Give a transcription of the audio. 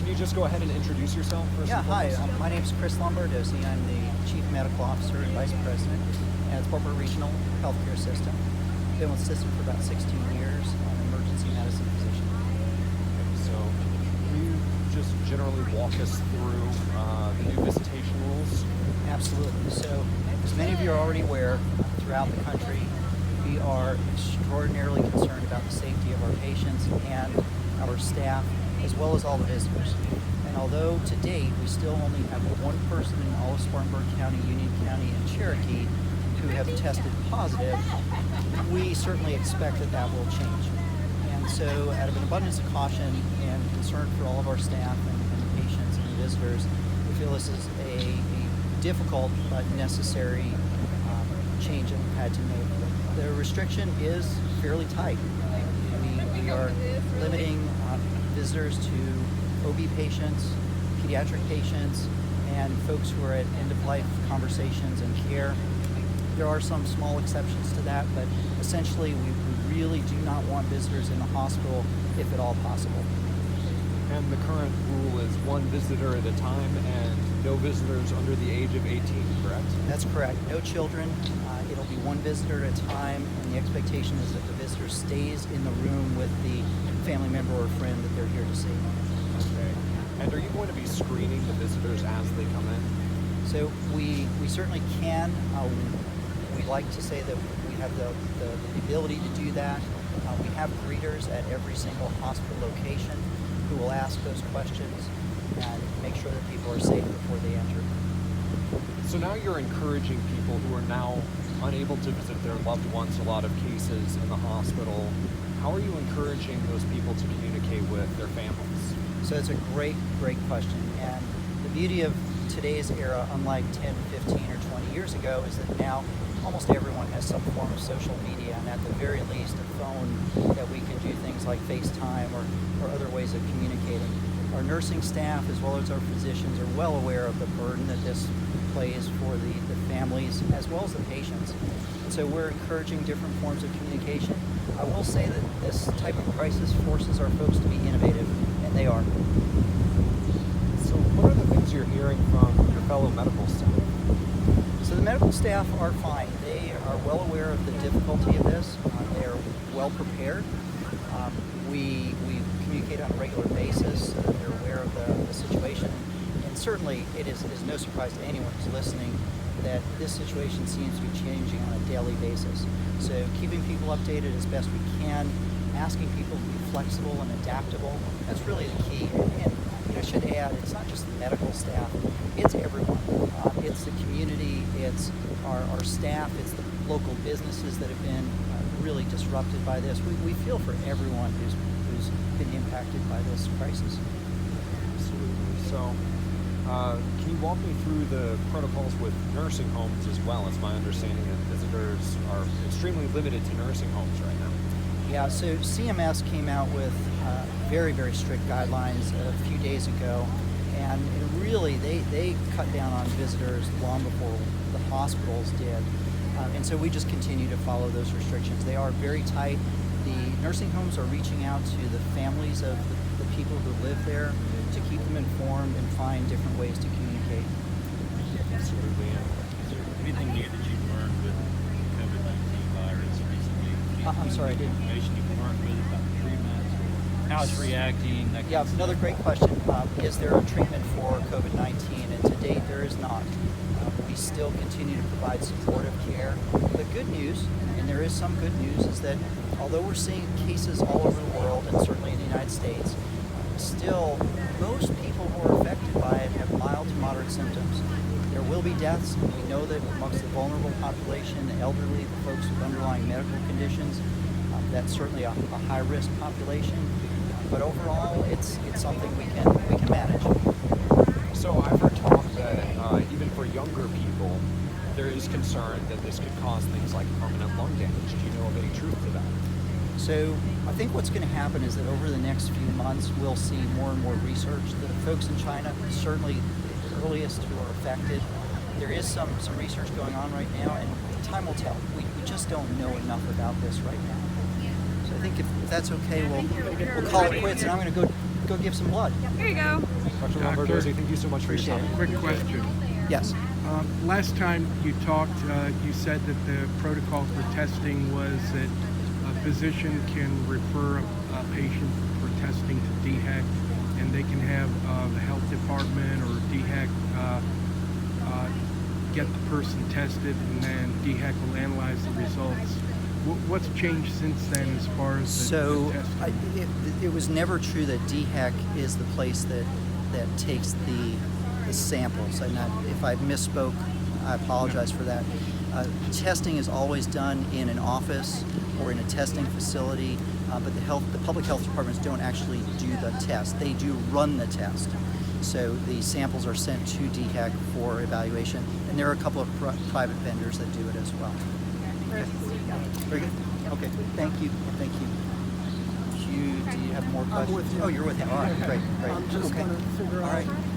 you just go ahead and introduce yourself first? Yeah, and hi. foremost? My name is Chris Lombardozzi. I'm the Chief Medical Officer and Vice President at Spartanburg Regional Healthcare System. Been with the system for about 16 years. I'm an emergency medicine physician. So, can you just generally walk us through the new visitation rules? Absolutely. So, as many of you are already aware, throughout the country, we are extraordinarily concerned about the safety of our patients and our staff, as well as all the visitors. And although to date we still only have one person in all of Spartanburg County, Union County, and Cherokee who have tested positive, we certainly expect that that will change. And so out of an abundance of caution and concern for all of our staff and patients and visitors, we feel this is a difficult but necessary change that we've had to make. The restriction is fairly tight. We are limiting visitors to OB patients, pediatric patients, and folks who are at end-of-life conversations and care. There are some small exceptions to that, but essentially we really do not want visitors in the hospital if at all possible. And the current rule is one visitor at a time and no visitors under the age of 18, correct? That's correct. No children. It'll be one visitor at a time, and the expectation is that the visitor stays in the room with the family member or friend that they're here to see. Okay. And are you going to be screening the visitors as they come in? So we certainly can. We like to say that we have the ability to do that. We have greeters at every single hospital location who will ask those questions and make sure that people are safe before they enter. So now you're encouraging people who are now unable to visit their loved ones, a lot of cases in the hospital. How are you encouraging those people to communicate with their families? So it's a great question. And the beauty of today's era, unlike 10, 15, or 20 years ago, is that now almost everyone has some form of social media, and at the very least a phone that we can do things like FaceTime or other ways of communicating. Our nursing staff as well as our physicians are well aware of the burden that this plays for the families as well as the patients. And so we're encouraging different forms of communication. I will say that this type of crisis forces our folks to be innovative, and they are. So what are the things you're hearing from your fellow medical staff? So the medical staff are fine. They are well aware of the difficulty of this. They are well prepared. We communicate on a regular basis. They're aware of the situation. And certainly it is no surprise to anyone who's listening that this situation seems to be changing on a daily basis. So keeping people updated as best we can, asking people to be flexible and adaptable, that's really the key. And I should add, it's not just the medical staff, it's everyone. It's the community, it's our staff, it's the local businesses that have been really disrupted by this. We feel for everyone who's been impacted by this crisis. Absolutely. So, can you walk me through the protocols with nursing homes as well? It's my understanding that visitors are extremely limited to nursing homes right now. Yeah, so CMS came out with very, very strict guidelines a few days ago, and really they cut down on visitors long before the hospitals did. And so we just continue to follow those restrictions. They are very tight. The nursing homes are reaching out to the families of the people who live there to keep them informed and find different ways to communicate. Absolutely. Is there anything new that you've learned with the COVID-19 virus recently? I'm sorry, I didn't. Information you've learned with it about the treatments, or how it's reacting? That Yeah, kind of another stuff? great question. Is there a treatment for COVID-19? And to date, there is not. We still continue to provide supportive care. The good news, and there is some good news, is that although we're seeing cases all over the world, and certainly in the United States, still most people who are affected by it have mild to moderate symptoms. There will be deaths. We know that amongst the vulnerable population, the elderly, the folks with underlying medical conditions, that's certainly a high-risk population. But overall, it's something we can manage. So I've heard talk that even for younger people, there is concern that this could cause things like permanent lung damage. Do you know of any truth to that? So I think what's going to happen is that over the next few months, we'll see more and more research. The folks in China, certainly the earliest who are affected. There is some research going on right now, and time will tell. We just don't know enough about this right now. So I think if that's okay, we'll call it quits, and I'm going to go go give some blood. Here you go. Dr. Lombardozzi, thank you so much for your Appreciate time. it. Quick question. Yes. Last time you talked, you said that the protocol for testing was that a physician can refer a patient for testing to DHEC, and they can have the health department or DHEC get the person tested, and then DHEC will analyze the results. What's changed since then as far as the testing? It was never true that DHEC is the place that takes the samples. And if I misspoke, I apologize for that. Testing is always done in an office or in a testing facility, but the public health departments don't actually do the test. They do run the test. So the samples are sent to DHEC for evaluation, and there are a couple of private vendors that do it as well. Okay. Very good. Okay. Thank you. Thank you. Do you have more questions? with you. Oh, you're with him. All right. Great. Great. I'm just okay. going to figure All out right.